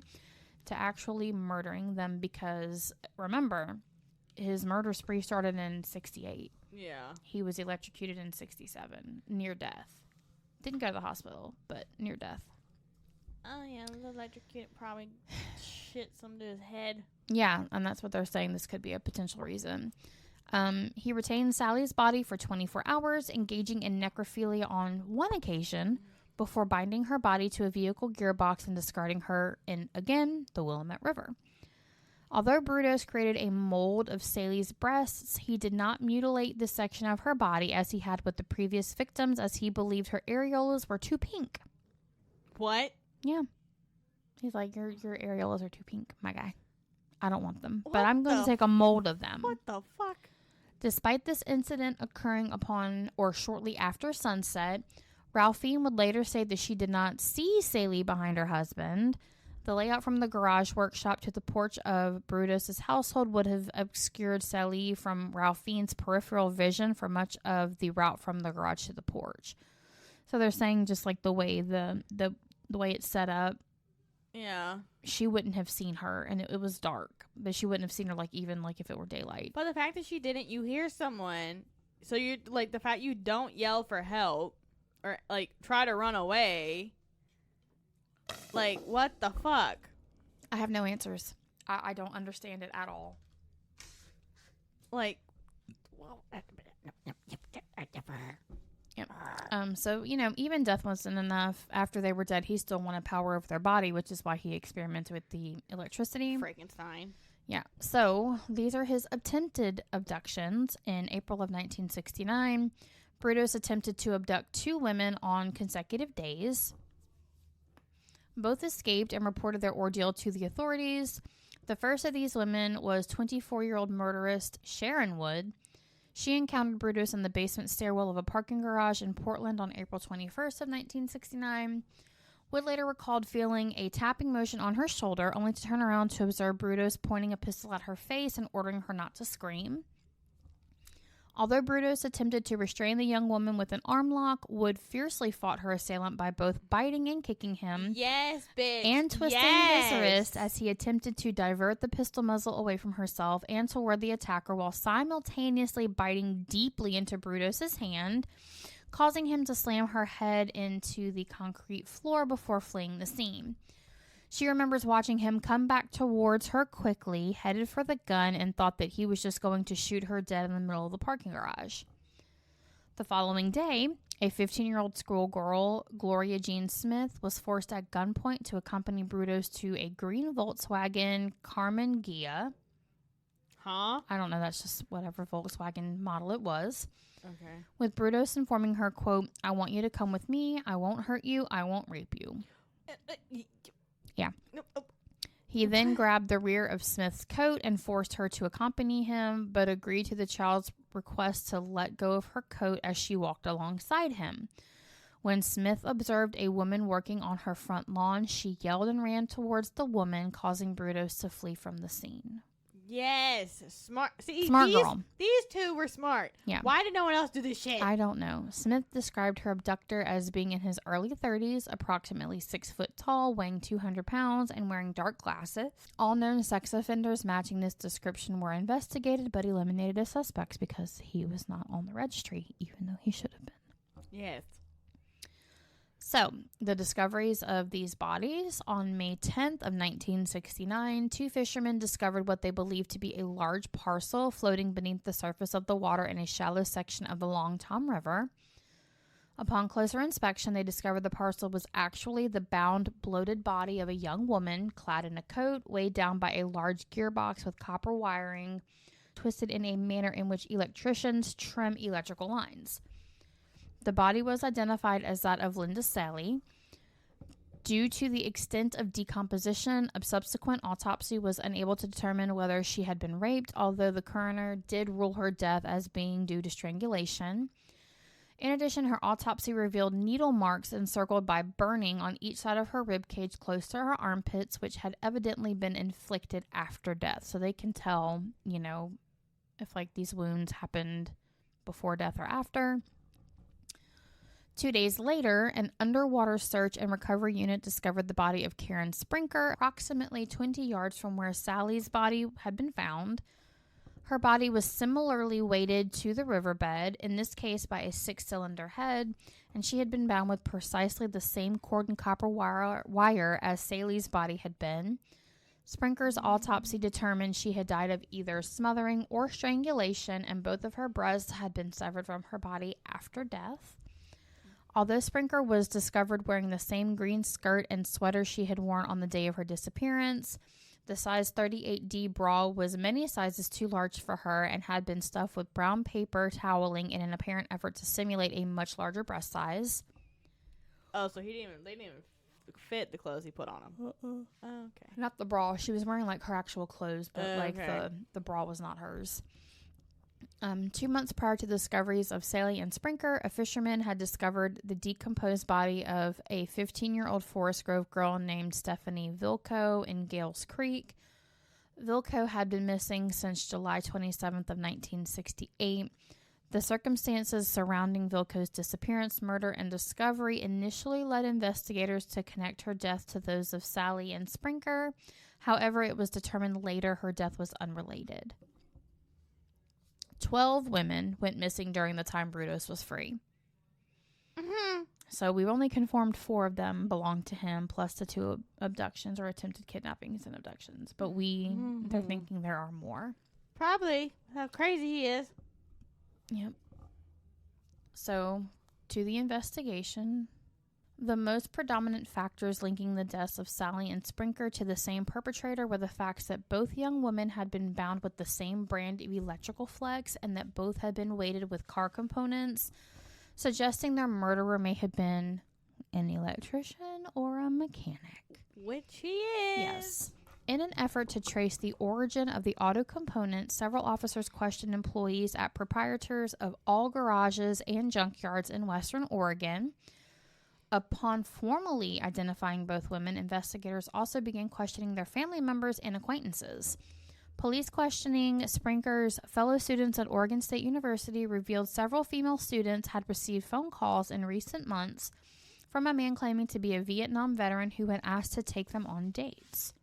to actually murdering them, because, remember, his murder spree started in 68. Yeah. He was electrocuted in 67, near death. Didn't go to the hospital, but near death. Oh, yeah, the electrocuted probably shit some to his head. Yeah, and that's what they're saying. This could be a potential reason. He retained Sally's body for 24 hours, engaging in necrophilia on one occasion before binding her body to a vehicle gearbox and discarding her in, again, the Willamette River. Although Brudos created a mold of Sally's breasts, he did not mutilate this section of her body as he had with the previous victims, as he believed her areolas were too pink. What? Yeah. He's like, your areolas are too pink, my guy. I don't want them. But I'm going to take a mold of them. What the fuck? Despite this incident occurring upon or shortly after sunset, Ralphine would later say that she did not see Sally behind her husband, The layout from the garage workshop to the porch of Brudos' household would have obscured Sally from Ralph Fiennes' peripheral vision for much of the route from the garage to the porch. So they're saying just like the way the way it's set up. Yeah. She wouldn't have seen her, and it was dark, but she wouldn't have seen her like even like if it were daylight. But the fact that she didn't, you hear someone, so you're like the fact you don't yell for help or like try to run away. Like, what the fuck? I have no answers. I don't understand it at all. Like, yep. So, you know, even death wasn't enough. After they were dead, he still wanted power over their body, which is why he experimented with the electricity. Frankenstein. Yeah. So, these are his attempted abductions. In April of 1969, Brudos attempted to abduct 2 women on consecutive days. Both escaped and reported their ordeal to the authorities. The first of these women was 24-year-old murderess Sharon Wood. She encountered Brudos in the basement stairwell of a parking garage in Portland on April 21st of 1969. Wood later recalled feeling a tapping motion on her shoulder, only to turn around to observe Brudos pointing a pistol at her face and ordering her not to scream. Although Brudos attempted to restrain the young woman with an arm lock, Wood fiercely fought her assailant by both biting and kicking him. Yes, bitch. And twisting his wrist as he attempted to divert the pistol muzzle away from herself and toward the attacker while simultaneously biting deeply into Brudos' hand, causing him to slam her head into the concrete floor before fleeing the scene. She remembers watching him come back towards her quickly, headed for the gun, and thought that he was just going to shoot her dead in the middle of the parking garage. The following day, a 15-year-old schoolgirl, Gloria Jean Smith, was forced at gunpoint to accompany Brudos to a green Volkswagen Carmen Ghia. Huh? I don't know, that's just whatever Volkswagen model it was. Okay. With Brudos informing her, quote, "I want you to come with me. I won't hurt you. I won't rape you." Yeah. He then grabbed the rear of Smith's coat and forced her to accompany him, but agreed to the child's request to let go of her coat as she walked alongside him. When Smith observed a woman working on her front lawn, she yelled and ran towards the woman, causing Brudos to flee from the scene. Yes, smart. See, smart girl. These 2 were smart. Yeah. Why did no one else do this shit? I don't know. Smith described her abductor as being in his early 30s, approximately 6 foot tall, weighing 200 pounds, and wearing dark glasses. All known sex offenders matching this description were investigated, but eliminated as suspects because he was not on the registry, even though he should have been. Yes. So, the discoveries of these bodies. On May 10th of 1969, 2 fishermen discovered what they believed to be a large parcel floating beneath the surface of the water in a shallow section of the Long Tom River. Upon closer inspection, they discovered the parcel was actually the bound, bloated body of a young woman clad in a coat, weighed down by a large gearbox with copper wiring, twisted in a manner in which electricians trim electrical lines. The body was identified as that of Linda Sally. Due to the extent of decomposition, a subsequent autopsy was unable to determine whether she had been raped, although the coroner did rule her death as being due to strangulation. In addition, her autopsy revealed needle marks encircled by burning on each side of her ribcage close to her armpits, which had evidently been inflicted after death. So they can tell, you know, if like these wounds happened before death or after. 2 days later, an underwater search and recovery unit discovered the body of Karen Sprinker approximately 20 yards from where Sally's body had been found. Her body was similarly weighted to the riverbed, in this case by a 6-cylinder head, and she had been bound with precisely the same cord and copper wire as Sally's body had been. Sprinker's autopsy determined she had died of either smothering or strangulation, and both of her breasts had been severed from her body after death. Although Sprinker was discovered wearing the same green skirt and sweater she had worn on the day of her disappearance, the size 38D bra was many sizes too large for her and had been stuffed with brown paper toweling in an apparent effort to simulate a much larger breast size. Oh, so they didn't even fit the clothes he put on him. Oh, okay. Not the bra. She was wearing like her actual clothes, but like the bra was not hers. 2 months prior to the discoveries of Sally and Sprinker, a fisherman had discovered the decomposed body of a 15-year-old Forest Grove girl named Stephanie Vilko in Gales Creek. Vilko had been missing since July 27th of 1968. The circumstances surrounding Vilko's disappearance, murder, and discovery initially led investigators to connect her death to those of Sally and Sprinker. However, it was determined later her death was unrelated. 12 women went missing during the time Brudos was free. Mm-hmm. So we've only confirmed 4 of them belonged to him, plus the 2 abductions or attempted kidnappings and abductions. But they're thinking there are more. Probably. How crazy he is. Yep. So, to the investigation, the most predominant factors linking the deaths of Sally and Sprinker to the same perpetrator were the facts that both young women had been bound with the same brand of electrical flex and that both had been weighted with car components, suggesting their murderer may have been an electrician or a mechanic. Which he is. Yes. In an effort to trace the origin of the auto components, several officers questioned employees at proprietors of all garages and junkyards in Western Oregon. Upon formally identifying both women, investigators also began questioning their family members and acquaintances. Police questioning Sprinker's fellow students at Oregon State University revealed several female students had received phone calls in recent months from a man claiming to be a Vietnam veteran who had asked to take them on dates.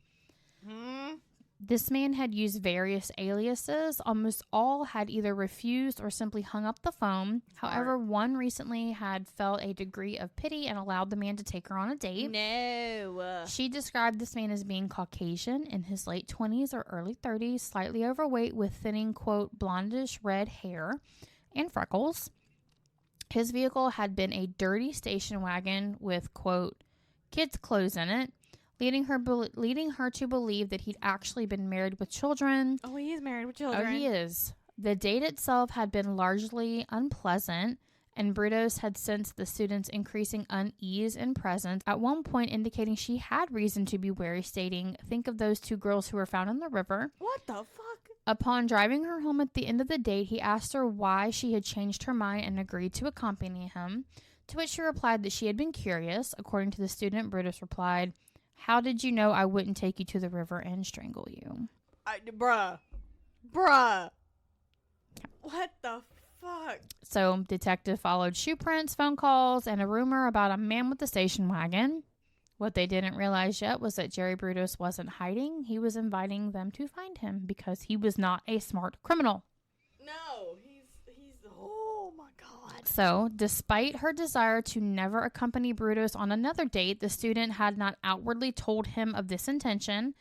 This man had used various aliases. Almost all had either refused or simply hung up the phone. However, one recently had felt a degree of pity and allowed the man to take her on a date. No. She described this man as being Caucasian, in his late 20s or early 30s, slightly overweight with thinning, quote, blondish red hair and freckles. His vehicle had been a dirty station wagon with, quote, kids' clothes in it, leading her to believe that he'd actually been married with children. Oh, he is married with children. Oh, he is. The date itself had been largely unpleasant, and Brudos had sensed the students' increasing unease in presence, at one point indicating she had reason to be wary, stating, think of those 2 girls who were found in the river. What the fuck? Upon driving her home at the end of the date, he asked her why she had changed her mind and agreed to accompany him, to which she replied that she had been curious. According to the student, Brudos replied, how did you know I wouldn't take you to the river and strangle you? Bruh. What the fuck? So, detective followed shoe prints, phone calls, and a rumor about a man with a station wagon. What they didn't realize yet was that Jerry Brudos wasn't hiding. He was inviting them to find him because he was not a smart criminal. No, he's oh my God. So, despite her desire to never accompany Brudos on another date, the student had not outwardly told him of this intention,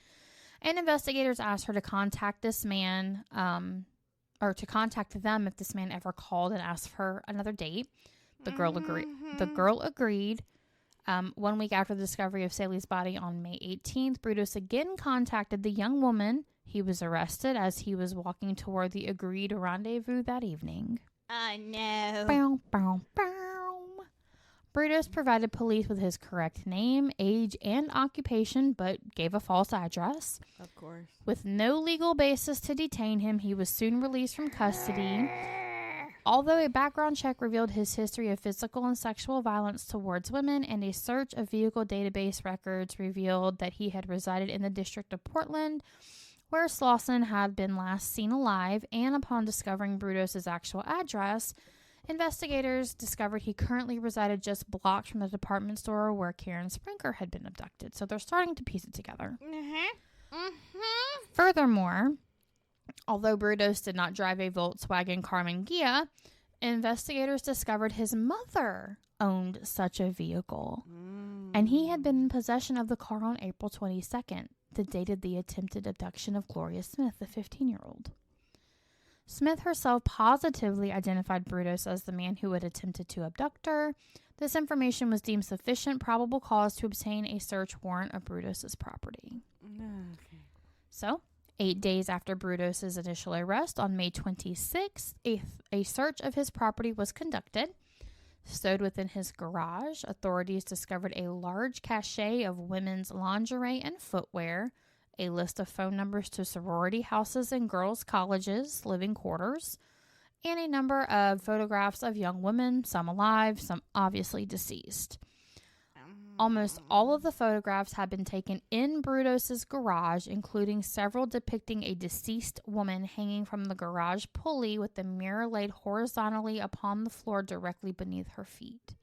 and investigators asked her to contact this man, or to contact them if this man ever called and asked for another date. The girl agreed. 1 week after the discovery of Sally's body on May 18th, Brudos again contacted the young woman. He was arrested as he was walking toward the agreed rendezvous that evening. Oh, no. Bow, bow, bow. Brudos provided police with his correct name, age, and occupation, but gave a false address. Of course. With no legal basis to detain him, he was soon released from custody. Although a background check revealed his history of physical and sexual violence towards women, and a search of vehicle database records revealed that he had resided in the District of Portland, where Slauson had been last seen alive, and upon discovering Brudos' actual address, investigators discovered he currently resided just blocks from the department store where Karen Sprinker had been abducted. So they're starting to piece it together. Furthermore, although Brudos did not drive a Volkswagen Carmen Ghia, investigators discovered his mother owned such a vehicle, and he had been in possession of the car on April 22nd. The date of the attempted abduction of Gloria Smith, the 15-year-old. Smith herself positively identified Brudos as the man who had attempted to abduct her. This information was deemed sufficient probable cause to obtain a search warrant of Brudos' property. Okay. So, 8 days after Brudos' initial arrest on May 26th, a search of his property was conducted. Stowed within his garage, authorities discovered a large cache of women's lingerie and footwear, a list of phone numbers to sorority houses and girls' colleges, living quarters, and a number of photographs of young women, some alive, some obviously deceased. Almost all of the photographs had been taken in Brudos' garage, including several depicting a deceased woman hanging from the garage pulley with the mirror laid horizontally upon the floor directly beneath her feet.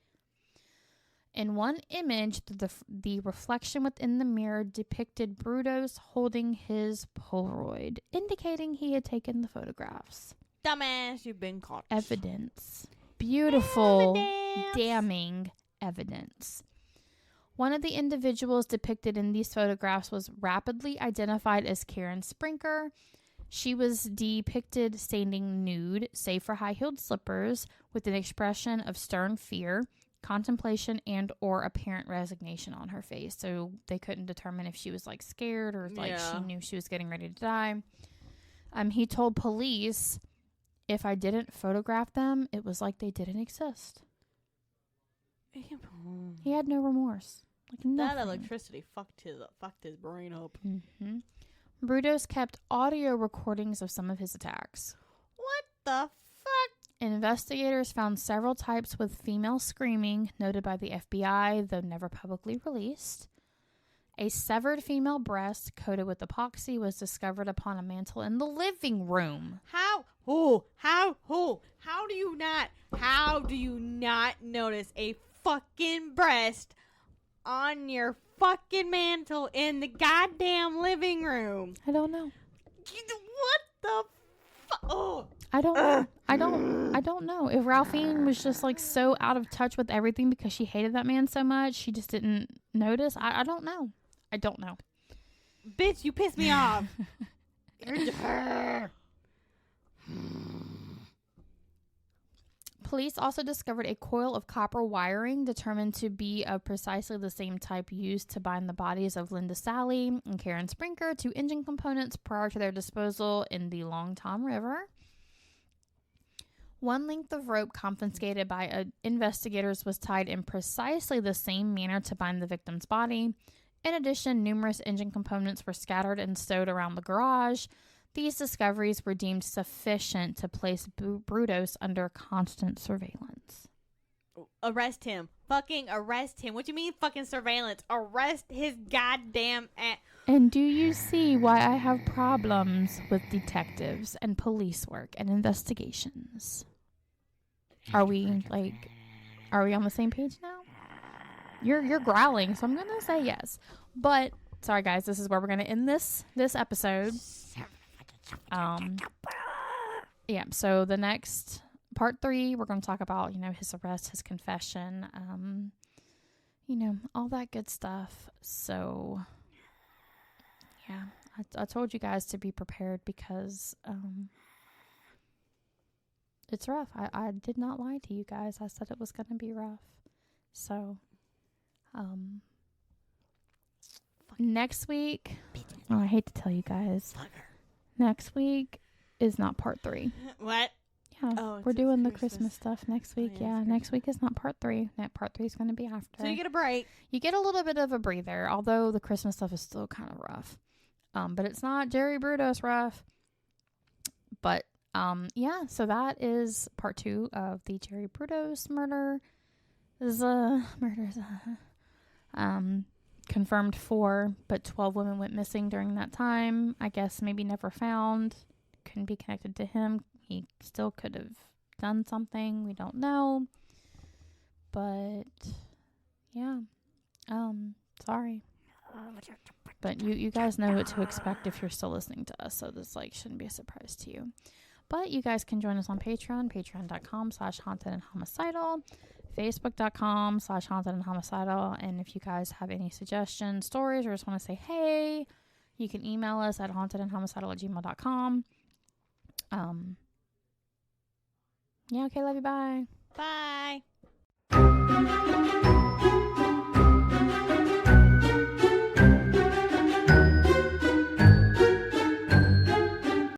In one image, the reflection within the mirror depicted Brudos holding his Polaroid, indicating he had taken the photographs. Dumbass, you've been caught. Evidence. Beautiful, damning evidence. One of the individuals depicted in these photographs was rapidly identified as Karen Sprinker. She was depicted standing nude, save for high-heeled slippers, with an expression of stern fear, contemplation, and or apparent resignation on her face. So they couldn't determine if she was like scared or like she knew she was getting ready to die. He told police, if I didn't photograph them, it was like they didn't exist. He had no remorse. Like that electricity fucked his brain up. Mm-hmm. Brudos kept audio recordings of some of his attacks. What the fuck? Investigators found several types with female screaming, noted by the FBI, though never publicly released. A severed female breast coated with epoxy was discovered upon a mantle in the living room. How do you not notice a fucking breast on your fucking mantle in the goddamn living room? I don't know. What the fuck? Oh. I don't know. If Ralphine was just like so out of touch with everything because she hated that man so much, she just didn't notice. I don't know. I don't know. Bitch, you pissed me off. Police also discovered a coil of copper wiring determined to be of precisely the same type used to bind the bodies of Linda Sally and Karen Sprinker to engine components prior to their disposal in the Long Tom River. One length of rope confiscated by investigators was tied in precisely the same manner to bind the victim's body. In addition, numerous engine components were scattered and stowed around the garage. These discoveries were deemed sufficient to place Brudos under constant surveillance. Arrest him. Fucking arrest him. What do you mean fucking surveillance? Arrest his goddamn ass. And do you see why I have problems with detectives and police work and investigations? Are we on the same page now? You're growling, so I'm gonna say yes. But sorry guys, this is where we're gonna end this episode. Yeah, so the next part 3, we're going to talk about, his arrest, his confession, all that good stuff. So, yeah, I told you guys to be prepared because, it's rough. I did not lie to you guys. I said it was going to be rough. So, next week, I hate to tell you guys. Next week is not part 3. What? Yeah, we're doing the Christmas stuff next week. Yeah, next week is not part 3. That part 3 is going to be after. So you get a break. You get a little bit of a breather, although the Christmas stuff is still kind of rough. But it's not Jerry Brudos rough. But, yeah, so that is part 2 of the Jerry Brudos murder. Murders. Confirmed 4, but 12 women went missing during that time. I guess maybe never found. Couldn't be connected to him. He still could have done something. We don't know. But yeah. Sorry. But you guys know what to expect if you're still listening to us, so this shouldn't be a surprise to you. But you guys can join us on Patreon, patreon.com/hauntedandhomicidal, facebook.com/hauntedandhomicidal. And if you guys have any suggestions, stories, or just want to say hey, you can email us at hauntedandhomicidal@gmail.com. Yeah, okay, love you, bye. Bye.